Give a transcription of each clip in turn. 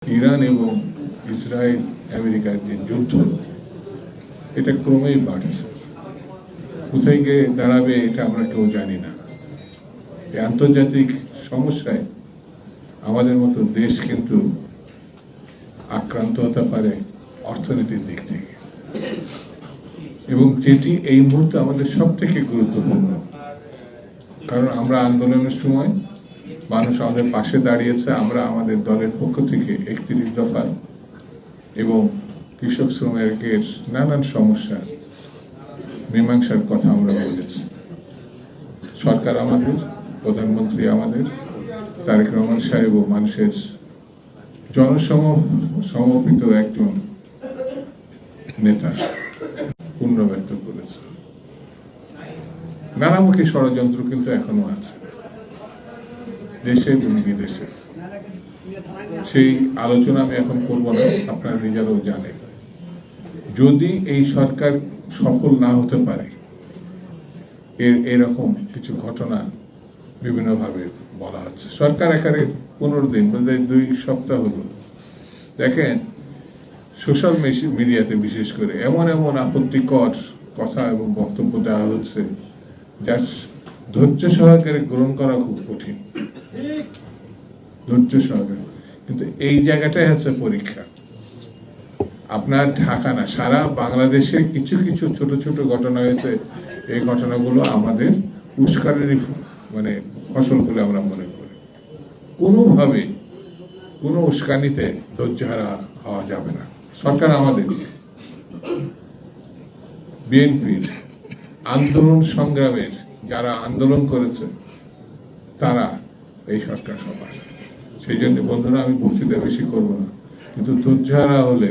Iran এবং Israel আমেরিকার যে যুদ্ধ এটা ক্রমেই বাড়ছে, কোথায় গিয়ে দাঁড়াবে এটা আমরা কেউ জানি না। এই আন্তর্জাতিক সমস্যায় আমাদের মতো দেশ কিন্তু আক্রান্ত হতে পারে অর্থনীতির দিক থেকে, এবং যেটি এই মুহূর্তে আমাদের সব থেকে গুরুত্বপূর্ণ। কারণ আমরা আন্দোলনের সময় মানুষ আমাদের পাশে দাঁড়িয়েছে, আমরা আমাদের দলের পক্ষ থেকে 31 দফা এবং কৃষক শ্রমিকের নানান সমস্যা মীমাংসার কথা আমরা বলেছি। সরকার আমাদের, প্রধানমন্ত্রী আমাদের, তারেক রহমান সাহেব ও মানুষের জনসমর্পিত একজন নেতা পূর্ণ ব্যক্ত করেছে। নানামুখী ষড়যন্ত্র কিন্তু এখনো আছে দেশে এবং বিদেশে। সেই আলোচনা আমি এখন করব না, আপনারা নিজেরাও জানেন। যদি এই সরকার সফল না হতে পারে, এরকম কিছু ঘটনা বিভিন্নভাবে বলা হচ্ছে। সরকার এখানে 15 দিন, 2 সপ্তাহ হলো, দেখেন সোশ্যাল মিডিয়াতে বিশেষ করে এমন এমন আপত্তিকর কথা এবং বক্তব্য দেওয়া হচ্ছে যা ধৈর্য সহকারে গ্রহণ করা খুব কঠিন। ধৈর্য সহকারে, কিন্তু এই জায়গাটাই হচ্ছে পরীক্ষা। আপনার ঢাকা না, সারা বাংলাদেশে কিছু কিছু ছোট ছোট ঘটনা হয়েছে। এই ঘটনাগুলো আমাদের উস্কানির ফসল বলে আমরা মনে করি। কোনোভাবে কোনো উস্কানিতে ধৈর্য হারা হওয়া যাবে না। সরকার আমাদের, বিএনপির আন্দোলন সংগ্রামের যারা আন্দোলন করেছে তারা এই সরকার সবার। সেই জন্য বন্ধুরা, আমি বক্তৃতা বেশি করবো না, কিন্তু ধৈর্য হারা হলে,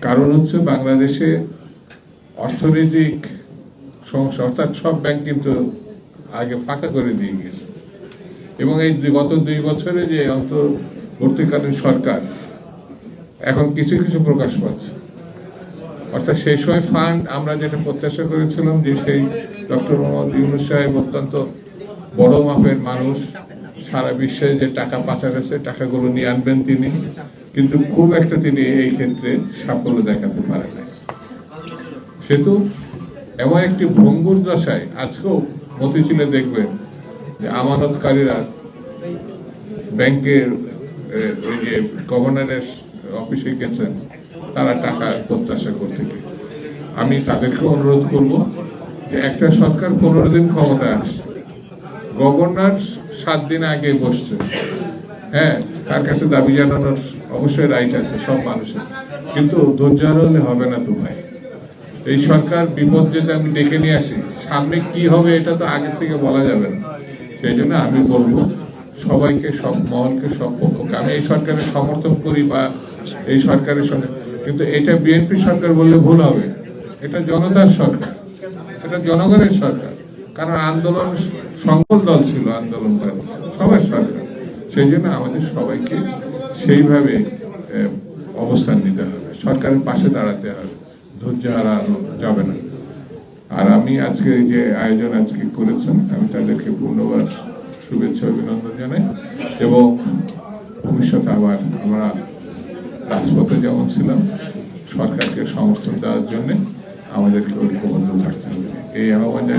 কারণ হচ্ছে বাংলাদেশে অর্থনৈতিক সমস্যা, অর্থাৎ সব ব্যাংক কিন্তু আগে ফাঁকা করে দিয়ে গেছে, এবং এই গত 2 বছরে যে অন্তর্বর্তীকালীন সরকার এখন কিছু কিছু প্রকাশ পাচ্ছে। অর্থাৎ সেই সময় ফান্ড আমরা যেটা প্রত্যাশা করেছিলাম যে সেই ডক্টর মোহাম্মদ ইউনূস সাহেব অত্যন্ত বড় মাপের মানুষ, সারা বিশ্বে যে টাকা পাচার আছে টাকাগুলো নিয়ে আনবেন তিনি, কিন্তু খুব একটা তিনি এই ক্ষেত্রে সাফল্য দেখাতে পারেন না। সেহেতু এমন একটি ভঙ্গুর দশায় আজকেও মতিঝিলে দেখবেন যে আমানতকারীরা ব্যাংকের ওই যে গভর্নরের অফিসে গেছেন, তারা টাকা প্রত্যাশা করতে গিয়ে। আমি তাদেরকে অনুরোধ করব যে একটা সরকার 15 দিন ক্ষমতায় আসছে, গভর্নর 7 দিন আগে বসছে। হ্যাঁ, তার কাছে দাবি জানানোর অবশ্যই রাইট আছে সব মানুষের, কিন্তু ধৈর্য হারালে হবে না তো ভাই। এই সরকার বিপদ যদি আমি ডেকে নিয়ে আসি, সামনে কি হবে এটা তো আগে থেকে বলা যাবে না। সেই জন্য আমি বলবো সবাইকে, সব মহলকে, সব পক্ষকে, আমি এই সরকারের সমর্থন করি বা এই সরকারের সঙ্গে, কিন্তু এটা বিএনপি সরকার বললে ভুল হবে। এটা জনতার সরকার, এটা জনগণের সরকার। কারণ আন্দোলন সকল দল ছিল, আন্দোলনকারী সবার সরকার। সেই জন্য আমাদের সবাইকে সেইভাবে অবস্থান নিতে হবে, সরকারের পাশে দাঁড়াতে হবে, ধৈর্য হারানো যাবে না। আর আমি আজকে যে আয়োজন আজকে করেছেন, আমি তাদেরকে পূর্ণবার শুভেচ্ছা অভিনন্দন জানাই, এবং ভবিষ্যতে আবার আমরা রাজপথে যেমন ছিলাম সরকারকে সমর্থন দেওয়ার জন্য আমাদেরকে ঐক্যবদ্ধ থাকতে হবে, এই আহ্বান।